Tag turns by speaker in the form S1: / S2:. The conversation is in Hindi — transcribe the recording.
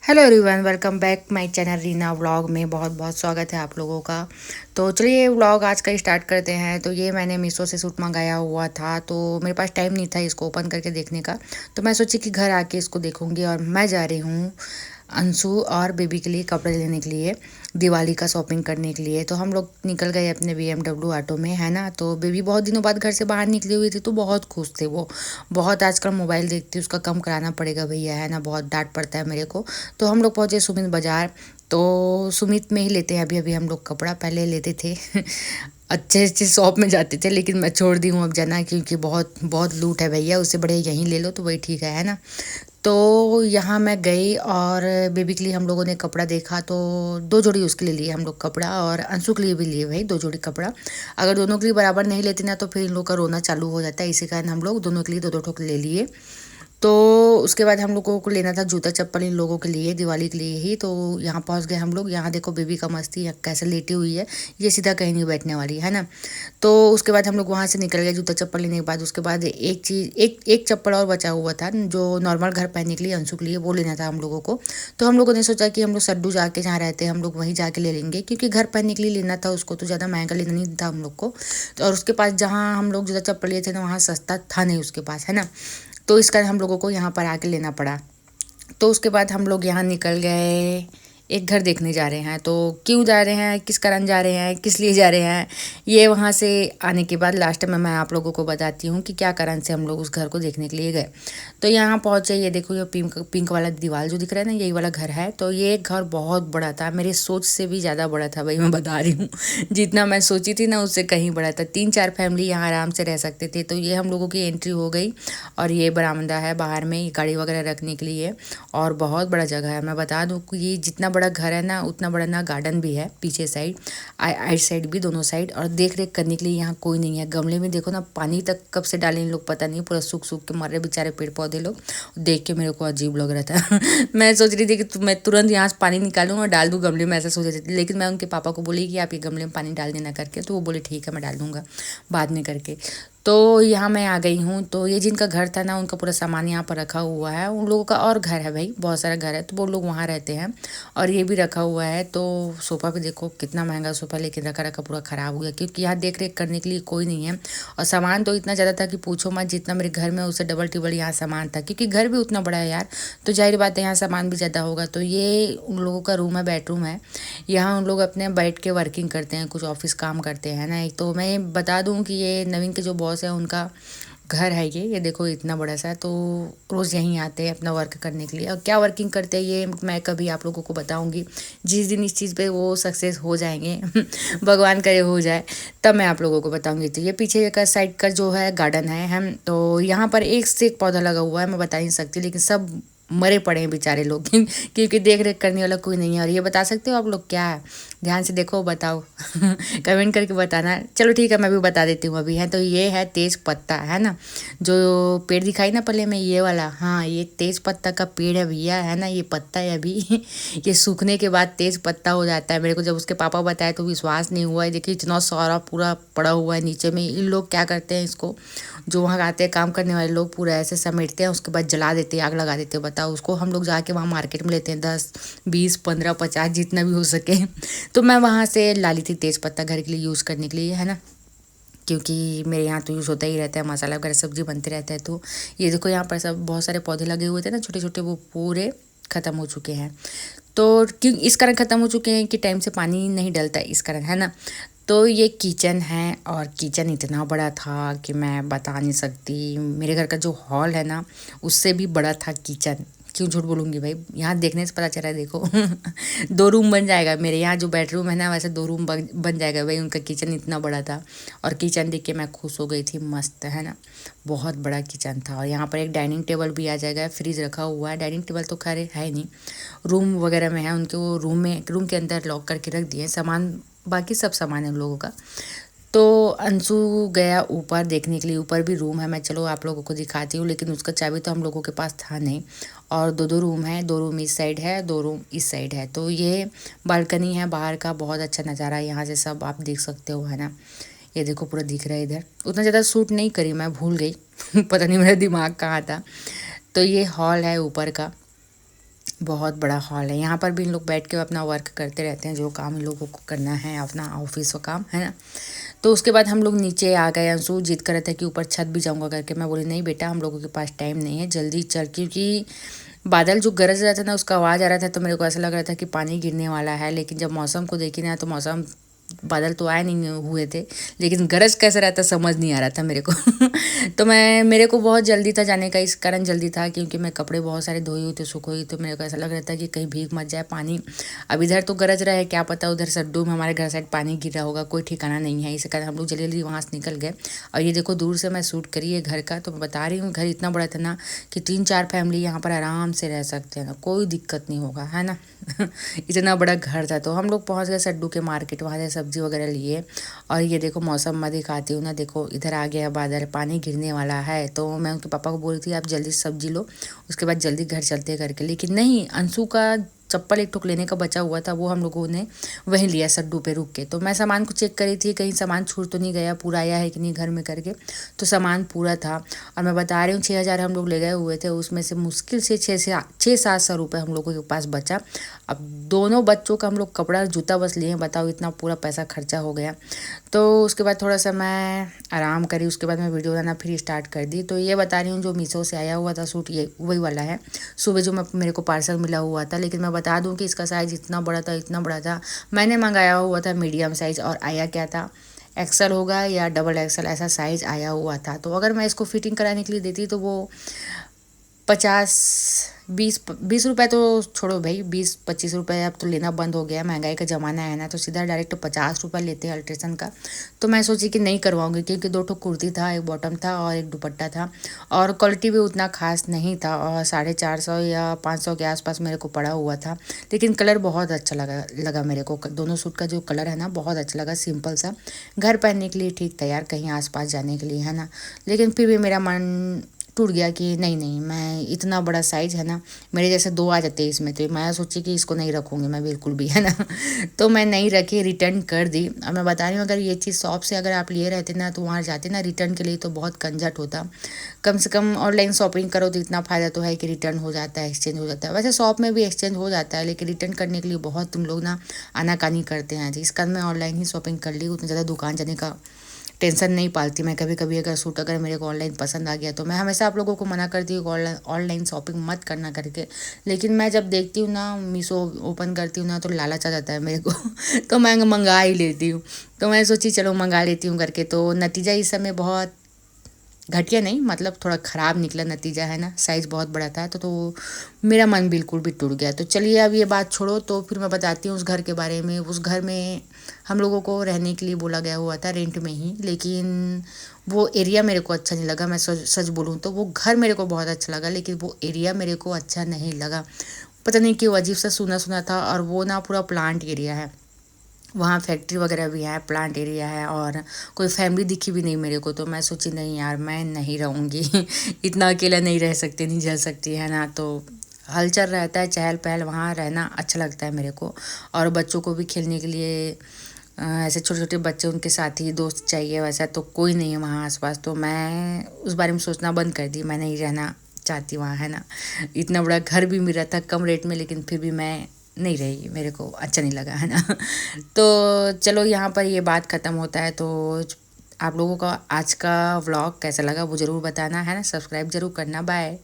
S1: Hello everyone, welcome back my channel Reena vlog में बहुत बहुत स्वागत है आप लोगों का। तो चलिए व्लॉग आज का स्टार्ट करते हैं। तो ये मैंने मीशो से सूट मंगाया हुआ था, तो मेरे पास टाइम नहीं था इसको ओपन करके देखने का। तो मैं सोची कि घर आके इसको देखूंगी। और मैं जा रही हूँ अंशु और बेबी के लिए कपड़े लेने के लिए, दिवाली का शॉपिंग करने के लिए। तो हम लोग निकल गए अपने BMW ऑटो में, है ना। तो बेबी बहुत दिनों बाद घर से बाहर निकली हुई थी, तो बहुत खुश थे वो। बहुत आजकल मोबाइल देखती, उसका कम कराना पड़ेगा भैया, है ना। बहुत डांट पड़ता है मेरे को। तो हम लोग पहुँचे सुमित बाज़ार। तो सुमित में ही लेते हैं अभी अभी हम लोग कपड़ा, पहले लेते थे अच्छे अच्छे शॉप में जाते थे, लेकिन मैं छोड़ दी हूँ अब जाना, क्योंकि बहुत बहुत लूट है भैया। उससे बड़े यहीं ले लो तो वही ठीक है ना। तो यहाँ मैं गई और बेबी के लिए हम लोगों ने कपड़ा देखा, तो 2 जोड़ी उसके लिए लिए हम लोग कपड़ा, और अंशु के लिए भी लिए भाई 2 जोड़ी कपड़ा। अगर दोनों के लिए बराबर नहीं लेते ना तो फिर इन लोग का रोना चालू हो जाता है, इसी कारण हम लोग दोनों के लिए दो दो ठोक ले लिए। तो उसके बाद हम लोगों को लेना था जूता चप्पल इन लोगों के लिए, दिवाली के लिए ही। तो यहाँ पहुँच गए हम लोग। यहाँ देखो बेबी का मस्ती कैसे लेटी हुई है, ये सीधा कहीं नहीं बैठने वाली है ना। तो उसके बाद हम लोग वहाँ से निकल गए जूता चप्पल लेने के बाद। उसके बाद एक चीज़, एक चप्पल और बचा हुआ था जो नॉर्मल घर पहनने के लिए अंशु के लिए, वो लेना था हम लोगों को। तो हम लोगों ने सोचा कि हम लोग सड्डू जाके जहाँ रहते हैं हम लोग वहीं जाके ले लेंगे, क्योंकि घर पहनने के लिए लेना था उसको, तो ज़्यादा महंगा लेना नहीं था हम लोग को। तो और उसके पास जहाँ हम लोग जूता चप्पल लिए थे ना, वहाँ सस्ता था नहीं उसके पास, है ना। तो इस कारण हम लोगों को यहाँ पर आके लेना पड़ा। तो उसके बाद हम लोग यहाँ निकल गए, एक घर देखने जा रहे हैं। तो क्यों जा रहे हैं, किस कारण जा रहे हैं, किस लिए जा रहे हैं, ये वहाँ से आने के बाद लास्ट में मैं आप लोगों को बताती हूँ कि क्या कारण से हम लोग उस घर को देखने के लिए गए। तो यहाँ पहुँचे, ये देखो ये पिंक पिंक वाला दीवार जो दिख रहा है ना, यही वाला घर है। तो ये घर बहुत बड़ा था, मेरे सोच से भी ज़्यादा बड़ा था भाई, मैं बता रही हूँ जितना मैं सोची थी ना उससे कहीं बड़ा था। 3-4 फैमिली यहाँ आराम से रह सकते थे। तो ये हम लोगों की एंट्री हो गई, और ये बरामदा है बाहर में, ये गाड़ी वगैरह रखने के लिए। और बहुत बड़ा जगह है। मैं बता दूँ कि ये जितना बड़ा घर है ना, उतना बड़ा ना गार्डन भी है पीछे साइड, आइट साइड भी, दोनों साइड। और देख रेख करने के लिए यहाँ कोई नहीं है। गमले में देखो ना, पानी तक कब से डाले इन लोग पता नहीं, पूरा सूख सूख के मर रहे बेचारे पेड़ पौधे लोग। देख के मेरे को अजीब लग रहा था मैं सोच रही थी कि मैं तुरंत यहाँ से पानी निकालूँ और डाल दूँ गमले में, ऐसा सोच रही थी। लेकिन मैं उनके पापा को बोली कि आप ये गमले में पानी डाल देना करके, तो वो बोले ठीक है मैं डाल दूँगा बाद में करके। तो यहाँ मैं आ गई हूँ। तो ये जिनका घर था ना, उनका पूरा सामान यहाँ पर रखा हुआ है। उन लोगों का और घर है भाई, बहुत सारा घर है, तो वो लोग वहाँ रहते हैं। और ये भी रखा हुआ है। तो सोफ़ा भी देखो कितना महंगा सोफ़ा, लेकिन रखा रखा पूरा ख़राब हो गया, क्योंकि यहाँ देख रेख करने के लिए कोई नहीं है। और सामान तो इतना ज़्यादा था कि पूछो मत, जितना मेरे घर में उससे डबल टिबल यहाँ सामान था, क्योंकि घर भी उतना बड़ा है यार। तो जाहिर बात है यहाँ सामान भी ज़्यादा होगा। तो ये उन लोगों का रूम है, बेडरूम है। यहाँ उन लोग अपने बैठ के वर्किंग करते हैं, कुछ ऑफिस काम करते हैं ना। एक तो मैं बता दूँ कि ये नवीन के जो बॉस है उनका घर है ये देखो इतना बड़ा सा है। तो रोज़ यहीं आते हैं अपना वर्क करने के लिए। और क्या वर्किंग करते हैं ये मैं कभी आप लोगों को बताऊंगी, जिस दिन इस चीज़ पे वो सक्सेस हो जाएंगे भगवान करे हो जाए, तब मैं आप लोगों को बताऊंगी। तो ये पीछे का साइड का जो है गार्डन है हम, तो यहाँ पर एक से एक पौधा लगा हुआ है, मैं बता नहीं सकती, लेकिन सब मरे पड़े हैं बेचारे लोग क्योंकि देख रेख करने वाला कोई नहीं है। और ये बता सकते हो आप लोग क्या है, ध्यान से देखो बताओ कमेंट करके बताना। चलो ठीक है मैं भी बता देती हूँ अभी। है तो ये है तेज पत्ता, है ना। जो पेड़ दिखाई ना पहले में, ये वाला, हाँ ये तेज पत्ता का पेड़ है भैया, है ना। ये पत्ता है अभी ये सूखने के बाद तेज पत्ता हो जाता है। मेरे को जब उसके पापा बताए तो विश्वास नहीं हुआ है। देखिए इतना सारा पूरा पड़ा हुआ है नीचे में। इन लोग क्या करते हैं इसको, जो वहाँ आते हैं काम करने वाले लोग, पूरा ऐसे समेटते हैं, उसके बाद जला देते हैं, आग लगा देते हैं। बताओ उसको हम लोग जाके वहाँ मार्केट में लेते हैं 10, 20, 15, 50 जितना भी हो सके। तो मैं वहाँ से ला ली थी तेज़ पत्ता घर के लिए यूज़ करने के लिए, है ना। क्योंकि मेरे यहाँ तो यूज़ होता ही रहता है, मसाला वगैरह सब्जी बनते रहता है। तो ये देखो यहाँ पर सब बहुत सारे पौधे लगे हुए थे ना छोटे छोटे, वो पूरे ख़त्म हो चुके हैं। तो क्यों इस कारण ख़त्म हो चुके हैं कि टाइम से पानी नहीं डलता है, इस कारण, है ना। तो ये किचन है, और किचन इतना बड़ा था कि मैं बता नहीं सकती। मेरे घर का जो हॉल है ना, उससे भी बड़ा था किचन। क्यों झूठ बोलूँगी भाई, यहाँ देखने से पता चला है देखो 2 रूम बन जाएगा मेरे यहाँ, जो बेडरूम है ना वैसे 2 रूम बन जाएगा भाई। उनका किचन इतना बड़ा था, और किचन देख के मैं खुश हो गई थी, मस्त, है ना। बहुत बड़ा किचन था। और यहाँ पर एक डाइनिंग टेबल भी आ जाएगा, फ्रिज रखा हुआ है। डाइनिंग टेबल तो खैर है नहीं, रूम वगैरह में है उनके, वो रूम के अंदर लॉक करके रख दिए सामान, बाकी सब सामान है उन लोगों का। तो अंशु गया ऊपर देखने के लिए, ऊपर भी रूम है, मैं चलो आप लोगों को दिखाती हूँ, लेकिन उसका चाबी तो हम लोगों के पास था नहीं। और 2-2 रूम है, 2 रूम इस साइड है, 2 रूम इस साइड है। तो ये बालकनी है बाहर का, बहुत अच्छा नज़ारा है यहाँ से सब आप देख सकते हो, है ना। ये देखो पूरा दिख रहा है इधर। उतना ज़्यादा शूट नहीं करी, मैं भूल गई पता नहीं मेरा दिमाग कहाँ था। तो ये हॉल है ऊपर का, बहुत बड़ा हॉल है। यहाँ पर भी इन लोग बैठ के अपना वर्क करते रहते हैं, जो काम इन लोगों को करना है अपना ऑफिस का काम है ना। तो उसके बाद हम लोग नीचे आ गए। अंशु जिद कर रहा था कि ऊपर छत भी जाऊँगा करके। मैं बोली नहीं बेटा, हम लोगों के पास टाइम नहीं है, जल्दी चल, क्योंकि बादल जो गरज रहा था ना उसका आवाज़ आ रहा था, तो मेरे को ऐसा लग रहा था कि पानी गिरने वाला है। लेकिन जब मौसम को देखी ना तो मौसम, बादल तो आए नहीं हुए थे, लेकिन गरज कैसे रहता समझ नहीं आ रहा था मेरे को। तो मेरे को बहुत जल्दी था जाने का। इस कारण जल्दी था क्योंकि मैं कपड़े बहुत सारे धोई हुई थे, सुखोई, तो मेरे को ऐसा लग रहा था कि कहीं भीग मत जाए पानी। अब इधर तो गरज रहा है, क्या पता उधर सड्डू में हमारे घर साइड पानी गिर रहा होगा, कोई ठिकाना नहीं है। इस कारण हम लोग जल्दी जल्दी वहाँ से निकल गए। और ये देखो दूर से मैं शूट करी है घर का, तो मैं बता रही हूँ घर इतना बड़ा था ना कि 3-4 फैमिली यहाँ पर आराम से रह सकते हैं ना, कोई दिक्कत नहीं होगा, है ना। इतना बड़ा घर था। तो हम लोग पहुँच गए सड्डू के मार्केट, वहाँ से सब्जी वगैरह लिए। और ये देखो मौसम मैं दिखाती हूँ ना, देखो इधर आ गया बादल, पानी गिरने वाला है। तो मैं उनके पापा को बोल रही थी आप जल्दी सब्जी लो, उसके बाद जल्दी घर चलते करके। लेकिन नहीं, अंशु का चप्पल एक ठुक लेने का बचा हुआ था, वो हम लोगों ने वहीं लिया सड्डू पे रुक के। तो मैं सामान को चेक करी थी कहीं सामान छूट तो नहीं गया, पूरा आया है कि नहीं घर में करके। तो सामान पूरा था। और मैं बता रही हूँ 6,000 हम लोग ले गए हुए थे, उसमें से मुश्किल से 600-700 रुपये हम लोगों के पास बचा। अब दोनों बच्चों का हम लोग कपड़ा जूता बस लिए हैं, बताओ इतना पूरा पैसा खर्चा हो गया। तो उसके बाद थोड़ा सा मैं आराम करी, उसके बाद मैं वीडियो बनाना फिर स्टार्ट कर दी। तो ये बता रही हूँ जो मीशो से आया हुआ था सूट, ये वही वाला है। सुबह जो मेरे को पार्सल मिला हुआ था, लेकिन मैं बता दूँ कि इसका साइज़ इतना बड़ा था, इतना बड़ा था। मैंने मंगाया हुआ था मीडियम साइज़, और आया क्या था, एक्सल होगा या डबल एक्सल, ऐसा साइज़ आया हुआ था। तो अगर मैं इसको फिटिंग कराने के लिए देती तो वो 50-20 रुपये तो छोड़ो भाई, 20-25 रुपये अब तो लेना बंद हो गया, महंगाई का ज़माना है ना। तो सीधा डायरेक्ट 50 रुपये लेते हैं अल्ट्रेशन का। तो मैं सोची कि नहीं करवाऊंगी, क्योंकि 2 ठो कुर्ती था, एक बॉटम था और एक दुपट्टा था, और क्वालिटी भी उतना खास नहीं था, और 450 या 500 के आसपास मेरे को पड़ा हुआ था। लेकिन कलर बहुत अच्छा लगा मेरे को। दोनों सूट का जो कलर है ना बहुत अच्छा लगा, सिंपल सा, घर पहनने के लिए ठीक था यार, कहीं आसपास जाने के लिए, है ना। लेकिन फिर भी मेरा मन टूट गया कि नहीं नहीं, मैं इतना बड़ा साइज़ है ना, मेरे जैसे 2 आ जाते इसमें। तो मैं सोची कि इसको नहीं रखूँगी मैं बिल्कुल भी, है ना। तो मैं नहीं रखी, रिटर्न कर दी। और मैं बता रही हूँ अगर ये चीज़ शॉप से अगर आप लिए रहते ना, तो वहाँ जाते ना रिटर्न के लिए, तो बहुत कंजट होता। कम से कम ऑनलाइन शॉपिंग करो तो इतना फ़ायदा तो है कि रिटर्न हो जाता है, एक्सचेंज हो जाता है। वैसे शॉप में भी एक्सचेंज हो जाता है, लेकिन रिटर्न करने के लिए बहुत तुम लोग ना आनाकानी करते हैं। इस कारण मैं ऑनलाइन ही शॉपिंग कर ली, उतना ज़्यादा दुकान जाने का टेंशन नहीं पालती मैं। कभी कभी अगर सूट अगर मेरे को ऑनलाइन पसंद आ गया, तो मैं हमेशा आप लोगों को मना करती हूँ ऑनलाइन शॉपिंग मत करना करके। लेकिन मैं जब देखती हूँ ना, मीशो ओपन करती हूँ ना, तो लालच आ जाता है मेरे को। तो मैं मंगा ही लेती हूँ। तो मैं सोची चलो मंगा लेती हूँ करके। तो नतीजा इस समय बहुत घटिया नहीं, मतलब थोड़ा ख़राब निकला नतीजा, है ना। साइज़ बहुत बड़ा था, तो मेरा मन बिल्कुल भी टूट गया। तो चलिए अब ये बात छोड़ो, तो फिर मैं बताती हूँ उस घर के बारे में। उस घर में हम लोगों को रहने के लिए बोला गया हुआ था रेंट में ही, लेकिन वो एरिया मेरे को अच्छा नहीं लगा। मैं सच बोलूँ तो वो घर मेरे को बहुत अच्छा लगा, लेकिन वो एरिया मेरे को अच्छा नहीं लगा। पता नहीं क्यों, अजीब सा सुना सुना था। और वो ना पूरा प्लांट एरिया है, वहाँ फैक्ट्री वगैरह भी है, प्लांट एरिया है, और कोई फैमिली दिखी भी नहीं मेरे को। तो मैं सोची नहीं यार, मैं नहीं रहूँगी। इतना अकेला नहीं रह सकती, नहीं झेल सकती, है ना। तो हलचल रहता है, चहल पहल, वहाँ रहना अच्छा लगता है मेरे को। और बच्चों को भी खेलने के लिए ऐसे छोटे छोटे बच्चे, उनके साथ ही दोस्त चाहिए, वैसा तो कोई नहीं है वहाँ आसपास। तो मैं उस बारे में सोचना बंद कर दी, मैं नहीं रहना चाहती वहाँ, है ना। इतना बड़ा घर भी मिला था कम रेट में, लेकिन फिर भी मैं नहीं रही, मेरे को अच्छा नहीं लगा, है ना। तो चलो यहाँ पर ये बात ख़त्म होता है। तो आप लोगों का आज का व्लॉग कैसा लगा वो ज़रूर बताना, है ना। सब्सक्राइब ज़रूर करना। बाय।